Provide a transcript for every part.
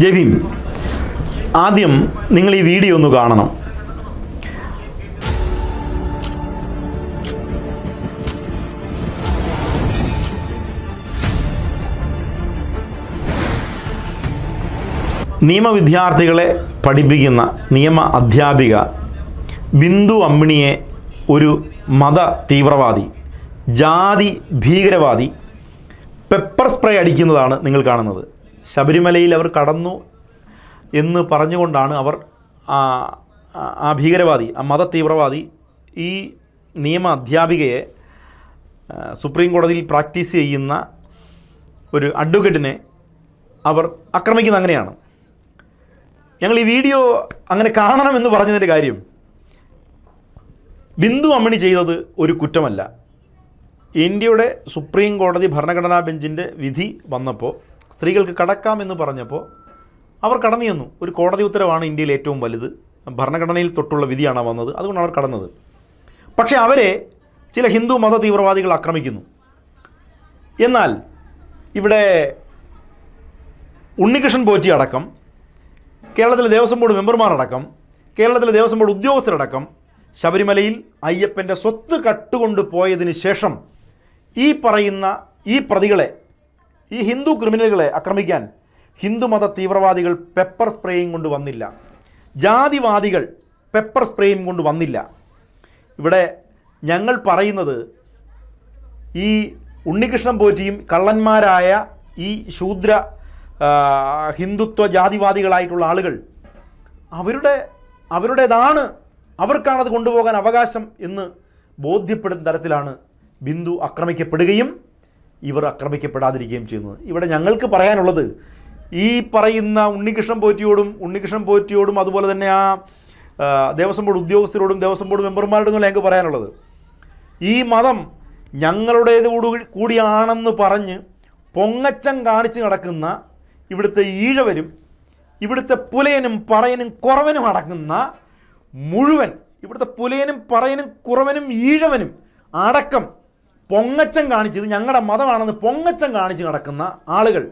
ജയ് ഭീം. ആദ്യം നിങ്ങൾ ഈ വീഡിയോ ഒന്ന് കാണണം. നിയമവിദ്യാർത്ഥികളെ പഠിപ്പിക്കുന്ന നിയമ അധ്യാപിക ബിന്ദു അമ്മിണിയെ ഒരു മത തീവ്രവാദി, ജാതി ഭീകരവാദി പെപ്പർ സ്പ്രേ അടിക്കുന്നതാണ് നിങ്ങൾ കാണുന്നത്. ശബരിമലയിൽ അവർ കടന്നു എന്ന് പറഞ്ഞുകൊണ്ടാണ് അവർ ആ ഭീകരവാദി, ആ മത തീവ്രവാദി ഈ നിയമ അധ്യാപികയെ, സുപ്രീം കോടതിയിൽ പ്രാക്ടീസ് ചെയ്യുന്ന ഒരു അഡ്വക്കേറ്റിനെ അവർ ആക്രമിക്കുന്നത്. അങ്ങനെയാണ് ഞങ്ങൾ ഈ വീഡിയോ അങ്ങനെ കാണണമെന്ന് പറഞ്ഞതിൻ്റെ കാര്യം, ബിന്ദു അമ്മിണി ചെയ്തത് ഒരു കുറ്റമല്ല. ഇന്ത്യയുടെ സുപ്രീം കോടതി ഭരണഘടനാ ബെഞ്ചിൻ്റെ വിധി വന്നപ്പോൾ സ്ത്രീകൾക്ക് കടക്കാമെന്ന് പറഞ്ഞപ്പോൾ അവർ കടന്നു ചെന്നു. ഒരു കോടതി ഉത്തരവാണ് ഇന്ത്യയിൽ ഏറ്റവും വലുത്, ഭരണഘടനയിൽ തൊട്ടുള്ള വിധിയാണ് വന്നത്, അതുകൊണ്ടാണ് അവർ കടന്നത്. പക്ഷേ അവരെ ചില ഹിന്ദു മത തീവ്രവാദികൾ ആക്രമിക്കുന്നു. എന്നാൽ ഇവിടെ ഉണ്ണികൃഷ്ണൻ പോറ്റി അടക്കം, കേരളത്തിലെ ദേവസ്വം ബോർഡ് മെമ്പർമാരടക്കം, കേരളത്തിലെ ദേവസ്വം ബോർഡ് ഉദ്യോഗസ്ഥരടക്കം ശബരിമലയിൽ അയ്യപ്പൻ്റെ സ്വത്ത് കട്ടുകൊണ്ട് പോയതിന് ശേഷം ഈ പറയുന്ന ഈ പ്രതികളെ, ഈ ഹിന്ദു ക്രിമിനലുകളെ ആക്രമിക്കാൻ ഹിന്ദുമത തീവ്രവാദികൾ പെപ്പർ സ്പ്രേയും കൊണ്ട് വന്നില്ല, ജാതിവാദികൾ പെപ്പർ സ്പ്രേയും കൊണ്ട് വന്നില്ല. ഇവിടെ ഞങ്ങൾ പറയുന്നത് ഈ ഉണ്ണികൃഷ്ണൻ പോറ്റിയും കള്ളന്മാരായ ഈ ശൂദ്ര ഹിന്ദുത്വ ജാതിവാദികളായിട്ടുള്ള ആളുകൾ അവരുടേതാണ്, അവർക്കാണത് കൊണ്ടുപോകാൻ അവകാശം എന്ന് ബോധ്യപ്പെടുന്ന തരത്തിലാണ് ബിന്ദു ആക്രമിക്കപ്പെടുകയും ഇവർ ആക്രമിക്കപ്പെടാതിരിക്കുകയും ചെയ്യുന്നത്. ഇവിടെ ഞങ്ങൾക്ക് പറയാനുള്ളത്, ഈ പറയുന്ന ഉണ്ണികൃഷ്ണൻ പോറ്റിയോടും അതുപോലെ തന്നെ ആ ദേവസ്വം ബോർഡ് ഉദ്യോഗസ്ഥരോടും ദേവസ്വം ബോർഡ് മെമ്പർമാരോടും ഞങ്ങൾക്ക് പറയാനുള്ളത്, ഈ മതം ഞങ്ങളുടേതോടു കൂടിയാണെന്ന് പറഞ്ഞ് പൊങ്ങച്ചം കാണിച്ച് നടക്കുന്ന ഇവിടുത്തെ ഈഴവരും ഇവിടുത്തെ പുലയനും പറയനും കുറവനും അടങ്ങുന്ന മുഴുവൻ, ഇവിടുത്തെ പുലയനും പറയനും കുറവനും ഈഴവനും അടക്കം പൊങ്ങച്ചം കാണിച്ചത് ഞങ്ങളുടെ മതമാണെന്ന് പൊങ്ങച്ചം കാണിച്ച് നടക്കുന്ന ആളുകൾ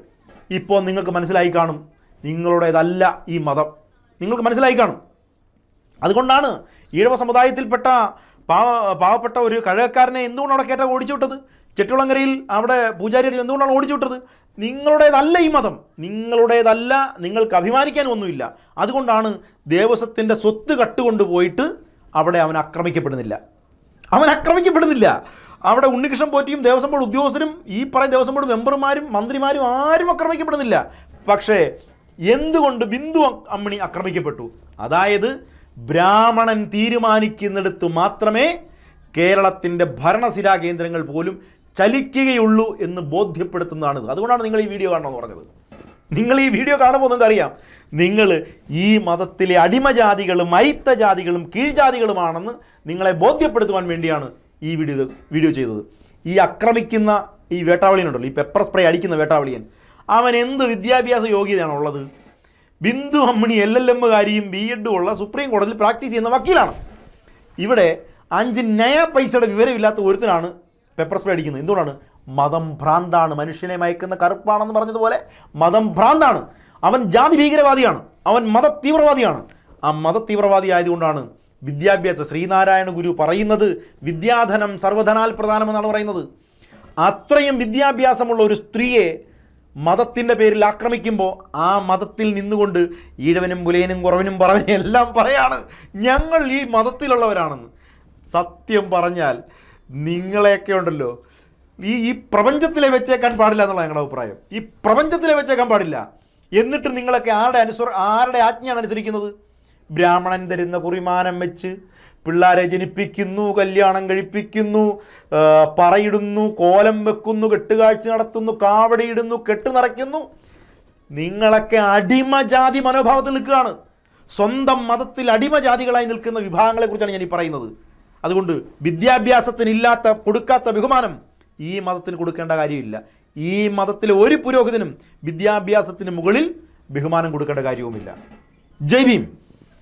ഇപ്പോൾ നിങ്ങൾക്ക് മനസ്സിലായി കാണും, നിങ്ങളുടേതല്ല ഈ മതം, നിങ്ങൾക്ക് മനസ്സിലായി കാണും. അതുകൊണ്ടാണ് ഈഴവ സമുദായത്തിൽപ്പെട്ട പാവപ്പെട്ട ഒരു കഴകക്കാരനെ എന്തുകൊണ്ടാണ് കേട്ട ഓടിച്ചു വിട്ടത്? ചെട്ടികുളങ്ങരയിൽ അവിടെ പൂജാരിയെ എന്തുകൊണ്ടാണ് ഓടിച്ചു വിട്ടത്? നിങ്ങളുടേതല്ല ഈ മതം, നിങ്ങളുടേതല്ല, നിങ്ങൾക്ക് അഭിമാനിക്കാനും ഒന്നുമില്ല. അതുകൊണ്ടാണ് ദേവസ്വത്തിൻ്റെ സ്വത്ത് കട്ടുകൊണ്ട് പോയിട്ട് അവിടെ അവൻ ആക്രമിക്കപ്പെടുന്നില്ല. അവിടെ ഉണ്ണികൃഷ്ണൻ പോറ്റിയും ദേവസ്വം ബോർഡ് ഉദ്യോഗസ്ഥരും ഈ പറയുന്ന ദേവസ്വം ബോർഡ് മെമ്പർമാരും മന്ത്രിമാരും ആരും ആക്രമിക്കപ്പെടുന്നില്ല. പക്ഷേ എന്തുകൊണ്ട് ബിന്ദു അമ്മിണി ആക്രമിക്കപ്പെട്ടു? അതായത് ബ്രാഹ്മണൻ തീരുമാനിക്കുന്നിടത്ത് മാത്രമേ കേരളത്തിൻ്റെ ഭരണസിരാ കേന്ദ്രങ്ങൾ പോലും ചലിക്കുകയുള്ളൂ എന്ന് ബോധ്യപ്പെടുത്തുന്നതാണിത്. അതുകൊണ്ടാണ് നിങ്ങൾ ഈ വീഡിയോ കാണണമെന്ന് പറഞ്ഞത്. നിങ്ങൾ ഈ വീഡിയോ കാണുമ്പോൾ നിങ്ങൾക്കറിയാം, നിങ്ങൾ ഈ മതത്തിലെ അടിമജാതികളും അയിത്തജാതികളും കീഴ്ജാതികളുമാണെന്ന് നിങ്ങളെ ബോധ്യപ്പെടുത്തുവാൻ വേണ്ടിയാണ് ഈ വീഡിയോ ചെയ്തത്. ഈ ആക്രമിക്കുന്ന ഈ വേട്ടാവളിയനുണ്ടല്ലോ, ഈ പെപ്പർ സ്പ്രേ അടിക്കുന്ന വേട്ടാവളിയൻ, അവൻ എന്ത് വിദ്യാഭ്യാസ യോഗ്യതയാണുള്ളത്? ബിന്ദു അമ്മിണി LLM കാരിയും B.Ed ഉള്ള സുപ്രീം കോടതിയിൽ പ്രാക്ടീസ് ചെയ്യുന്ന വക്കീലാണ്. ഇവിടെ 5 നയ പൈസയുടെ വിവരമില്ലാത്ത ഒരുത്തനാണ് പെപ്പർ സ്പ്രേ അടിക്കുന്നത്. എന്തുകൊണ്ടാണ്? മതം ഭ്രാന്താണ്, മനുഷ്യനെ മയക്കുന്ന കറുപ്പാണെന്ന് പറഞ്ഞതുപോലെ മതം ഭ്രാന്താണ്. അവൻ ജാതി ഭീകരവാദിയാണ്, അവൻ മത തീവ്രവാദിയാണ്. ആ മത തീവ്രവാദി ആയതുകൊണ്ടാണ് വിദ്യാഭ്യാസ ശ്രീനാരായണ ഗുരു പറയുന്നത് വിദ്യാധനം സർവധനാൽ പ്രധാനമെന്നാണ് പറയുന്നത്. അത്രയും വിദ്യാഭ്യാസമുള്ള ഒരു സ്ത്രീയെ മതത്തിൻ്റെ പേരിൽ ആക്രമിക്കുമ്പോൾ ആ മതത്തിൽ നിന്നുകൊണ്ട് ഈഴവനും പുലയനും കുറവനും പറവനും എല്ലാം പറയാണ് ഞങ്ങൾ ഈ മതത്തിലുള്ളവരാണെന്ന്. സത്യം പറഞ്ഞാൽ നിങ്ങളെയൊക്കെ ഉണ്ടല്ലോ ഈ പ്രപഞ്ചത്തിലെ വെച്ചേക്കാൻ പാടില്ല എന്നുള്ള ഞങ്ങളുടെ അഭിപ്രായം. ഈ പ്രപഞ്ചത്തിലെ വെച്ചേക്കാൻ പാടില്ല. എന്നിട്ട് നിങ്ങളൊക്കെ ആരുടെ ആജ്ഞയാണ് അനുസരിക്കുന്നത്? ബ്രാഹ്മണൻ തരുന്ന കുറിമാനം വെച്ച് പിള്ളേരെ ജനിപ്പിക്കുന്നു, കല്യാണം കഴിപ്പിക്കുന്നു, പറയിടുന്നു, കോലം വെക്കുന്നു, കെട്ടുകാഴ്ച നടത്തുന്നു, കാവടിയിടുന്നു, കെട്ട് നിറയ്ക്കുന്നു. നിങ്ങളൊക്കെ അടിമജാതി മനോഭാവത്തിൽ നിൽക്കുകയാണ്. സ്വന്തം മതത്തിൽ അടിമജാതികളായി നിൽക്കുന്ന വിഭാഗങ്ങളെക്കുറിച്ചാണ് ഞാൻ ഈ പറയുന്നത്. അതുകൊണ്ട് കൊടുക്കാത്ത ബഹുമാനം ഈ മതത്തിന് കൊടുക്കേണ്ട കാര്യമില്ല. ഈ മതത്തിലെ ഒരു പുരോഹിതനും വിദ്യാഭ്യാസത്തിന് മുകളിൽ ബഹുമാനം കൊടുക്കേണ്ട കാര്യവുമില്ല. ജയ് ഭീം.